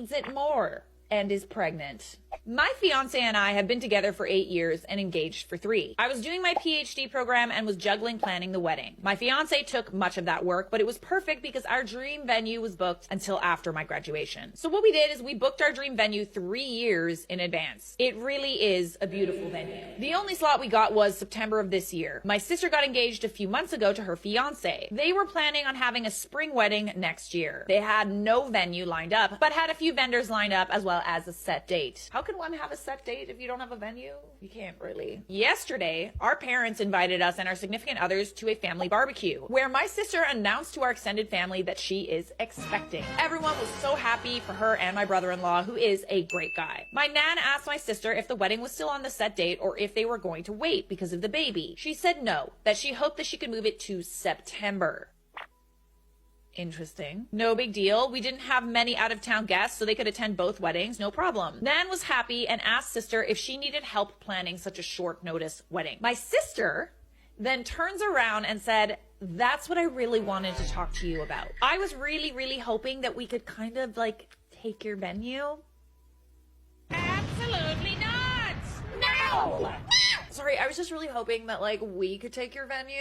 needs it more and is pregnant. My fiance and I have been together for 8 years and engaged for 3. I was doing my PhD program and was juggling planning the wedding. My fiance took much of that work, but it was perfect because our dream venue was booked until after my graduation. So what we did is we booked our dream venue 3 years in advance. It really is a beautiful venue. The only slot we got was September of this year. My sister got engaged a few months ago to her fiance. They were planning on having a spring wedding next year. They had no venue lined up, but had a few vendors lined up as well as a set date. How can one have a set date if you don't have a venue? You can't really. Yesterday, our parents invited us and our significant others to a family barbecue, where my sister announced to our extended family that she is expecting. Everyone was so happy for her and my brother-in-law, who is a great guy. My nan asked my sister if the wedding was still on the set date or if they were going to wait because of the baby. She said no, that she hoped that she could move it to September. Interesting. No big deal. We didn't have many out-of-town guests, so they could attend both weddings, no problem. Nan was happy and asked sister if she needed help planning such a short notice wedding. My sister then turns around and said, "That's what I really wanted to talk to you about. I was really hoping that we could kind of like take your venue." Absolutely not! No! Sorry, I was just really hoping that, like, we could take your venue.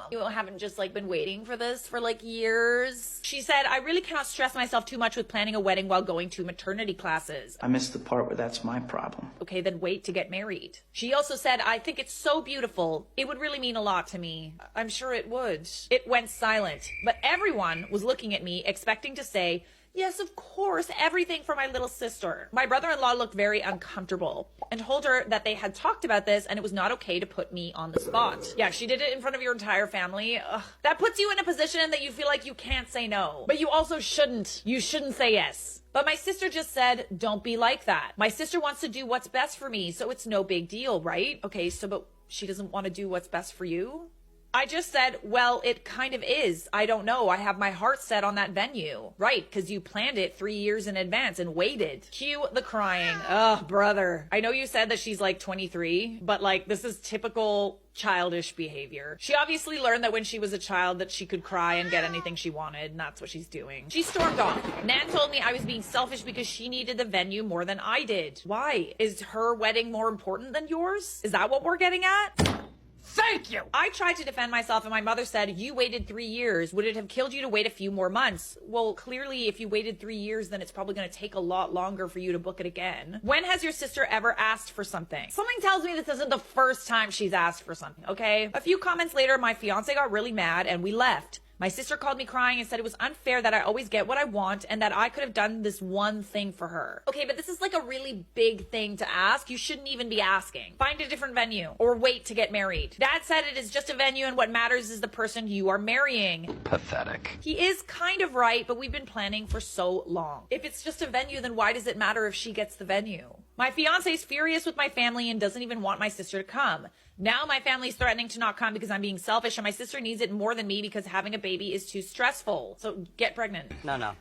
You haven't just, like, been waiting for this for, like, years. She said, "I really cannot stress myself too much with planning a wedding while going to maternity classes." I missed the part where that's my problem. Okay, then wait to get married. She also said, "I think it's so beautiful. It would really mean a lot to me." I'm sure it would. It went silent, but everyone was looking at me, expecting to say, "Yes, of course, everything for my little sister." My brother-in-law looked very uncomfortable and told her that they had talked about this and it was not okay to put me on the spot. Yeah, she did it in front of your entire family. Ugh. That puts you in a position that you feel like you can't say no. But you also shouldn't. You shouldn't say yes. But my sister just said, "Don't be like that. My sister wants to do what's best for me, so it's no big deal, right?" Okay, so but she doesn't want to do what's best for you? I just said, "Well, it kind of is. I don't know. I have my heart set on that venue." Right, because you planned it 3 years in advance and waited. Cue the crying. Ugh, brother. I know you said that she's like 23, but like this is typical childish behavior. She obviously learned that when she was a child that she could cry and get anything she wanted, and that's what she's doing. She stormed off. Nan told me I was being selfish because she needed the venue more than I did. Why? Is her wedding more important than yours? Is that what we're getting at? Thank you! I tried to defend myself and my mother said, "You waited 3 years. Would it have killed you to wait a few more months?" Well, clearly if you waited 3 years, then it's probably going to take a lot longer for you to book it again. When has your sister ever asked for something? Something tells me this isn't the first time she's asked for something, okay? A few comments later, my fiance got really mad and we left. My sister called me crying and said it was unfair that I always get what I want and that I could have done this one thing for her. Okay, but this is like a really big thing to ask. You shouldn't even be asking. Find a different venue or wait to get married. Dad said it is just a venue and what matters is the person you are marrying. Pathetic. He is kind of right, but we've been planning for so long. If it's just a venue, then why does it matter if she gets the venue? My fiance is furious with my family and doesn't even want my sister to come. Now my family's threatening to not come because I'm being selfish and my sister needs it more than me because having a baby is too stressful. So get pregnant. No.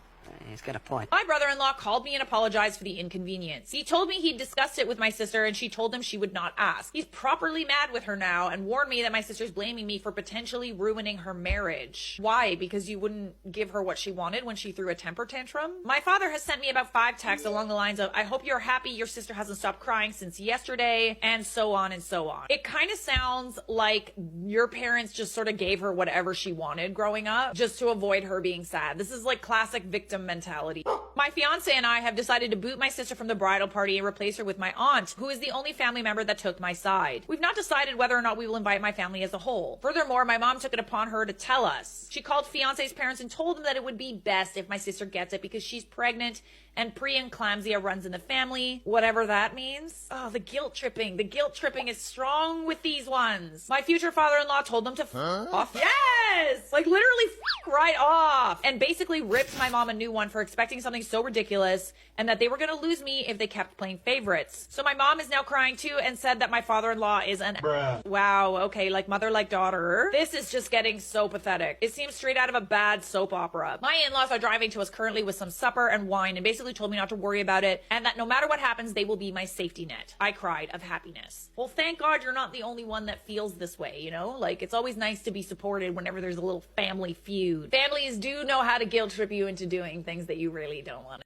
He's got a point. My brother-in-law called me and apologized for the inconvenience. He told me he'd discussed it with my sister and she told him she would not ask. He's properly mad with her now and warned me that my sister's blaming me for potentially ruining her marriage. Why? Because you wouldn't give her what she wanted when she threw a temper tantrum? My father has sent me about 5 texts along the lines of, "I hope you're happy your sister hasn't stopped crying since yesterday," and so on and so on. It kind of sounds like your parents just sort of gave her whatever she wanted growing up just to avoid her being sad. This is like classic victim mentality. My fiance and I have decided to boot my sister from the bridal party and replace her with my aunt, who is the only family member that took my side. We've not decided whether or not we will invite my family as a whole. Furthermore, my mom took it upon her to tell us. She called fiance's parents and told them that it would be best if my sister gets it because she's pregnant and preeclampsia runs in the family, whatever that means. Oh, the guilt tripping. The guilt tripping is strong with these ones. My future father-in-law told them to off. Yes! Like literally right off. And basically ripped my mom a new one for expecting something so ridiculous and that they were gonna lose me if they kept playing favorites. So my mom is now crying too and said that my father-in-law is an Wow, okay, like mother like daughter. This is just getting so pathetic. It seems straight out of a bad soap opera. My in-laws are driving to us currently with some supper and wine and basically told me not to worry about it and that no matter what happens, they will be my safety net. I cried of happiness. Well, thank God you're not the only one that feels this way, you know? Like, it's always nice to be supported whenever there's a little family feud. Families do know how to guilt trip you into doing things that you really don't want to.